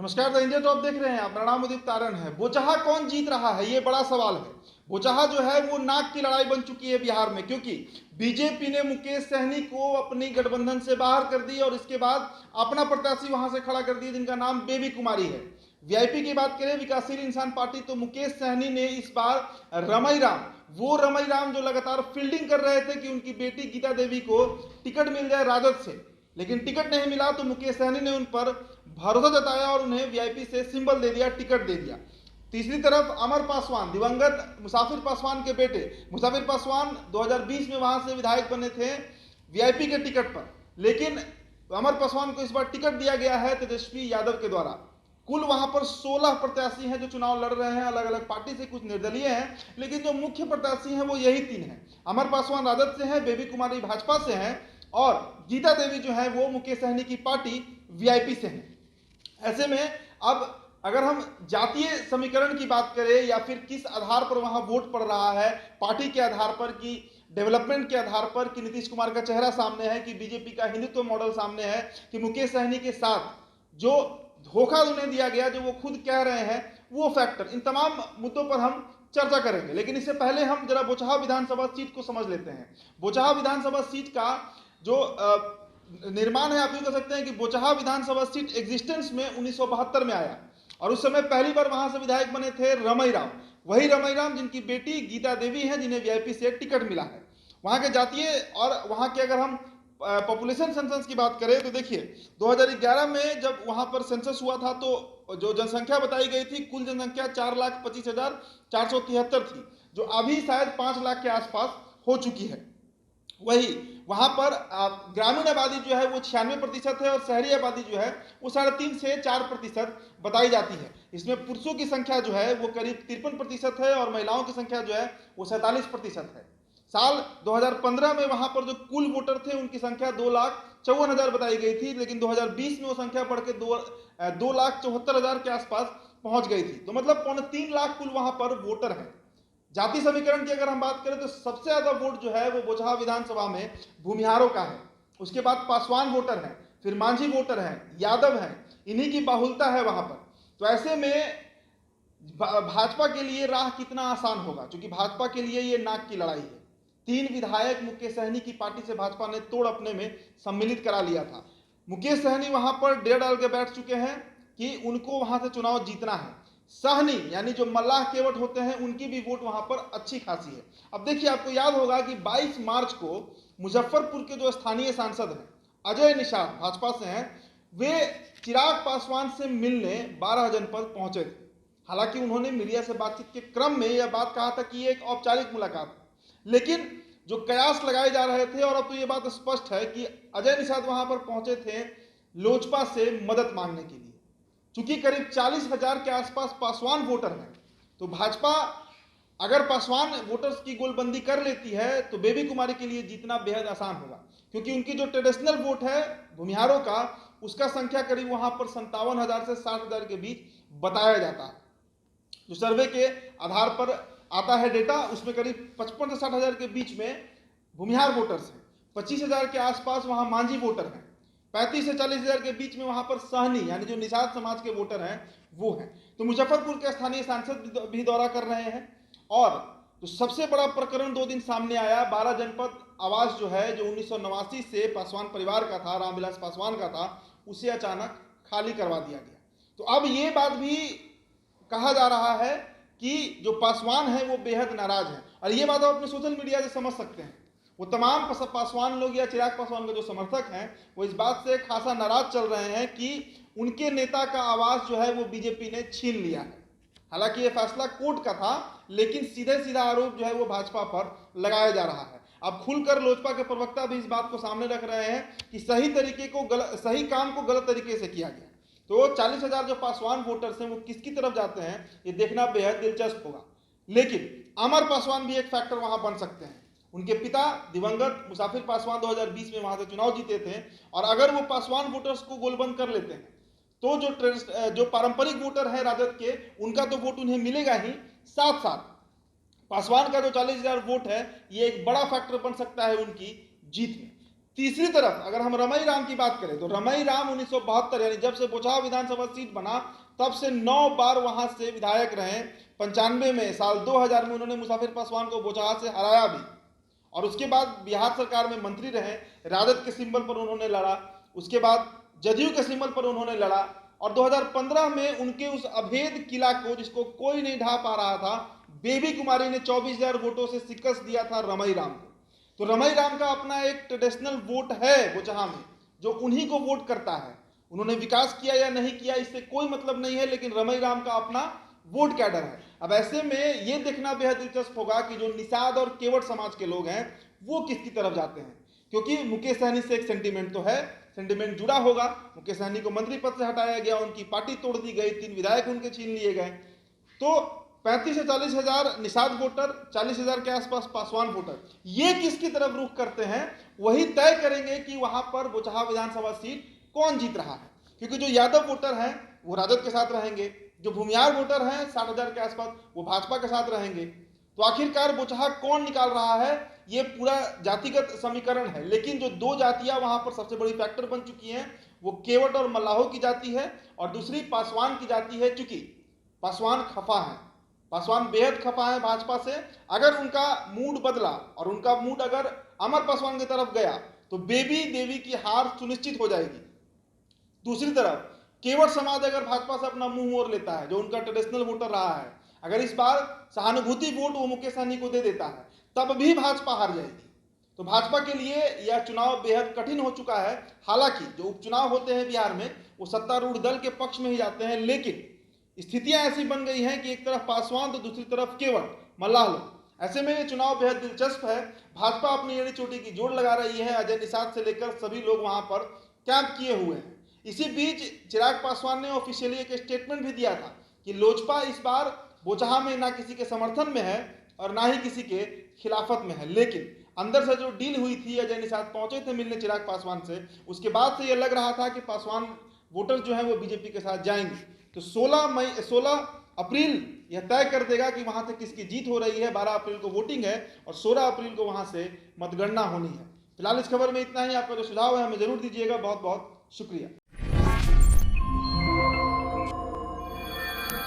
नमस्कार the India top देख रहे हैं आप। मेरा नाम उदित तारण है। बोचहा कौन जीत रहा है, ये बड़ा सवाल है। बोचहा जो है वो नाक की लड़ाई बन चुकी है बिहार में, क्योंकि बीजेपी ने मुकेश सहनी को अपनी गठबंधन से बाहर कर दी और इसके बाद अपना प्रत्याशी वहां से खड़ा कर दिया, जिनका नाम बेबी कुमारी है। वीआईपी की बात करें, विकासशील इंसान पार्टी, तो मुकेश सहनी ने इस बार रमई राम जो लगातार फील्डिंग कर रहे थे कि उनकी बेटी गीता देवी को टिकट मिल जाए राजद से, लेकिन टिकट नहीं मिला तो मुकेश सहनी ने उन पर भरोसा जताया और उन्हें वीआईपी से सिंबल दे दिया, टिकट दे दिया। तीसरी तरफ अमर पासवान, दिवंगत मुसाफिर पासवान के बेटे मुसाफिर पासवान 2020 में वहां से विधायक बने थे वीआईपी के टिकट पर, लेकिन अमर पासवान को इस बार टिकट दिया गया है तेजस्वी यादव के द्वारा। कुल वहां पर 16 प्रत्याशी हैं जो चुनाव लड़ रहे हैं, अलग अलग पार्टी से, कुछ निर्दलीय हैं, लेकिन जो मुख्य प्रत्याशी हैं वो यही तीन हैं। अमर पासवान राजद से हैं, बेबी कुमारी भाजपा से हैं और गीता देवी जो है वो मुकेश सहनी की पार्टी वीआईपी से है। ऐसे में अब अगर हम जातीय समीकरण की बात करें या फिर किस आधार पर वहां वोट पड़ रहा है, पार्टी के आधार पर कि डेवलपमेंट के आधार पर, कि नीतीश कुमार का चेहरा सामने है, कि बीजेपी का हिंदुत्व मॉडल सामने है, कि मुकेश सहनी के साथ जो धोखा उन्हें दिया गया, जो वो खुद कह रहे हैं, वो फैक्टर, इन तमाम मुद्दों पर हम चर्चा करेंगे। लेकिन इससे पहले हम जरा बोचहा विधानसभा सीट को समझ लेते हैं। बोचहा विधानसभा सीट का जो निर्माण है, आप ये कह सकते हैं कि बोचहा विधानसभा सीट एग्जिस्टेंस में 1972 में आया और उस समय पहली बार वहां से विधायक बने थे रमई राम, वही रमई राम जिनकी बेटी गीता देवी है, जिन्हें वीआईपी से टिकट मिला है। वहां के जातीय और वहां के अगर हम पॉपुलेशन सेंसस की बात करें तो देखिए 2011 में जब वहां पर सेंसस हुआ था तो जो जनसंख्या बताई गई थी, कुल जनसंख्या 4,25,473 थी, जो अभी शायद 5 लाख के आसपास हो चुकी है। वही वहां पर ग्रामीण आबादी जो है वो 96% है और शहरी आबादी जो है वो 3.5 से 4% बताई जाती है। इसमें पुरुषों की संख्या जो है वो करीब 53% है और महिलाओं की संख्या जो है वो 47% है। साल 2015 में वहां पर जो कुल वोटर थे उनकी संख्या 2,54,000 बताई गई थी, लेकिन 2020 में वो संख्या बढ़ के 2,74,000 के आसपास पहुंच गई थी। तो मतलब 3.25 लाख कुल वहां पर वोटर है। जाति समीकरण की अगर हम बात करें तो सबसे ज्यादा वोट जो है वो बोचहा विधानसभा में भूमिहारों का है, उसके बाद पासवान वोटर है, फिर मांझी वोटर है, यादव है, इन्हीं की बाहुलता है वहां पर। तो ऐसे में भाजपा के लिए राह कितना आसान होगा, क्योंकि भाजपा के लिए ये नाक की लड़ाई है। 3 विधायक मुकेश सहनी की पार्टी से भाजपा ने तोड़ अपने में सम्मिलित करा लिया था। मुकेश सहनी वहां पर डेढ़ डाल के बैठ चुके हैं कि उनको वहां से चुनाव जीतना है। सहनी यानी जो मल्लाह केवट होते हैं, उनकी भी वोट वहां पर अच्छी खासी है। अब देखिए, आपको याद होगा कि 22 मार्च को मुजफ्फरपुर के जो स्थानीय सांसद हैं अजय निषाद, भाजपा से हैं, वे चिराग पासवान से मिलने 12 जनपद पहुंचे थे। हालांकि उन्होंने मीडिया से बातचीत के क्रम में यह बात कहा था कि ये एक औपचारिक मुलाकात है, लेकिन जो कयास लगाए जा रहे थे, और अब तो ये बात स्पष्ट है कि अजय निषाद वहां पर पहुंचे थे लोजपा से मदद मांगने के लिए। चूंकि करीब 40,000 के आसपास पासवान वोटर हैं, तो भाजपा अगर पासवान वोटर्स की गोलबंदी कर लेती है तो बेबी कुमारी के लिए जीतना बेहद आसान होगा, क्योंकि उनकी जो ट्रेडिशनल वोट है भूमिहारों का, उसका संख्या करीब वहां पर 57,000 से 60,000 के बीच बताया जाता है। जो सर्वे के आधार पर आता है डेटा, उसमें करीब 55 से 60,000 के बीच में भूमिहार वोटर्स हैं, 25,000 के आसपास वहां मांझी वोटर हैं, 35 से 40,000 के बीच में वहां पर सहनी यानी जो निषाद समाज के वोटर हैं वो हैं। तो मुजफ्फरपुर के स्थानीय सांसद भी दौरा कर रहे हैं। और तो सबसे बड़ा प्रकरण 2 दिन सामने आया, 12 जनपद आवास जो है, जो 1989 से पासवान परिवार का था, रामविलास पासवान का था, उसे अचानक खाली करवा दिया गया। तो अब ये बात भी कहा जा रहा है कि जो पासवान है वो बेहद नाराज है, और ये बात आप अपने सोशल मीडिया से समझ सकते हैं। वो तमाम पासवान लोग या चिराग पासवान के जो समर्थक हैं वो इस बात से खासा नाराज चल रहे हैं कि उनके नेता का आवास जो है वो बीजेपी ने छीन लिया है। हालांकि ये फैसला कोर्ट का था, लेकिन सीधे सीधा आरोप जो है वो भाजपा पर लगाया जा रहा है। अब खुलकर लोजपा के प्रवक्ता भी इस बात को सामने रख रहे हैं कि सही काम को गलत तरीके से किया गया। तो 40,000 जो पासवान वोटर्स हैं वो किसकी तरफ जाते हैं, ये देखना बेहद दिलचस्प होगा। लेकिन अमर पासवान भी एक फैक्टर वहां बन सकते हैं। उनके पिता दिवंगत मुसाफिर पासवान 2020 में वहां से चुनाव जीते थे, और अगर वो पासवान वोटर्स को गोलबंद कर लेते हैं तो जो पारंपरिक वोटर है राजद के, उनका तो वोट उन्हें मिलेगा ही, साथ साथ पासवान का जो 40,000 वोट है ये एक बड़ा फैक्टर बन सकता है उनकी जीत में। तीसरी तरफ अगर हम रमई राम की बात करें तो रमई राम 1972 यानी जब से बोचहां विधानसभा सीट बना तब से 9 बार वहां से विधायक रहे। 95 में, साल 2000 में उन्होंने मुसाफिर पासवान को बोचहां से हराया भी, और उसके बाद बिहार सरकार में मंत्री रहे। राजद के सिंबल पर उन्होंने लड़ा, उसके बाद जदयू के सिंबल पर उन्होंने लड़ा, और 2015 में उनके उस अभेद किला को जिसको कोई नहीं ढा पा रहा था, बेबी कुमारी ने 24,000 वोटों से शिकस्त दिया था रमई राम को। तो रमई राम का अपना एक ट्रेडिशनल वोट है बोचहां में, जो उन्हीं को वोट करता है। उन्होंने विकास किया या नहीं किया इससे कोई मतलब नहीं है, लेकिन रमई राम का अपना वोट कैडर है। अब ऐसे में ये देखना बेहद दिलचस्प होगा कि जो निषाद और केवट समाज के लोग हैं वो किसकी तरफ जाते हैं, क्योंकि मुकेश सहनी से एक सेंटीमेंट तो है, सेंटीमेंट जुड़ा होगा। मुकेश सहनी को मंत्री पद से हटाया गया, उनकी पार्टी तोड़ दी गई, 3 विधायक उनके छीन लिए गए। तो 35 से 40 हजार निषाद वोटर, 40,000 के आसपास पासवान वोटर, ये किसकी तरफ रुख करते हैं वही तय करेंगे कि वहां पर बोचहां विधानसभा सीट कौन जीत रहा है। क्योंकि जो यादव वोटर हैं वो राजद के साथ रहेंगे, जो भूमियार वोटर हैं 60,000 के आसपास वो भाजपा के साथ रहेंगे। तो आखिरकार बोचहां कौन निकाल रहा है, ये पूरा जातिगत समीकरण है। लेकिन जो 2 जातियां वहां पर सबसे बड़ी फैक्टर बन चुकी हैं वो केवट और मल्लाहों की जाति है, और दूसरी पासवान की जाति है। चूंकि पासवान खफा है, पासवान बेहद खफा है भाजपा से। अगर उनका मूड बदला और उनका मूड अगर अमर पासवान की तरफ गया तो बेबी देवी की हार सुनिश्चित हो जाएगी। दूसरी तरफ केवट समाज अगर भाजपा से अपना मुंह मोड़ लेता है, जो उनका ट्रेडिशनल वोटर रहा है, अगर इस बार सहानुभूति वोट वो मुकेश सहनी को दे देता है, तब भी भाजपा हार जाएगी। तो भाजपा के लिए यह चुनाव बेहद कठिन हो चुका है। हालांकि जो उपचुनाव होते हैं बिहार में वो सत्तारूढ़ दल के पक्ष में ही जाते हैं, लेकिन स्थितियां ऐसी बन गई हैं कि एक तरफ पासवान तो दूसरी तरफ केवट मल्लाह लोग। ऐसे में ये चुनाव बेहद दिलचस्प है। भाजपा अपनी एड़ी चोटी की जोड़ लगा रही है, अजय निषाद से लेकर सभी लोग वहां पर कैंप किए हुए हैं। इसी बीच चिराग पासवान ने ऑफिशियली एक स्टेटमेंट भी दिया था कि लोजपा इस बार बोचहां में ना किसी के समर्थन में है और ना ही किसी के खिलाफत में है। लेकिन अंदर से जो डील हुई थी, अजय निषाद पहुंचे थे मिलने चिराग पासवान से, उसके बाद से यह लग रहा था कि पासवान वोटर जो है वो बीजेपी के साथ जाएंगे। तो 16 अप्रैल यह तय कर देगा कि वहां से किसकी जीत हो रही है। 12 अप्रैल को वोटिंग है और 16 अप्रैल को वहां से मतगणना होनी है। फिलहाल इस खबर में इतना ही। आपका जो सुझाव है हमें जरूर दीजिएगा। बहुत बहुत शुक्रिया।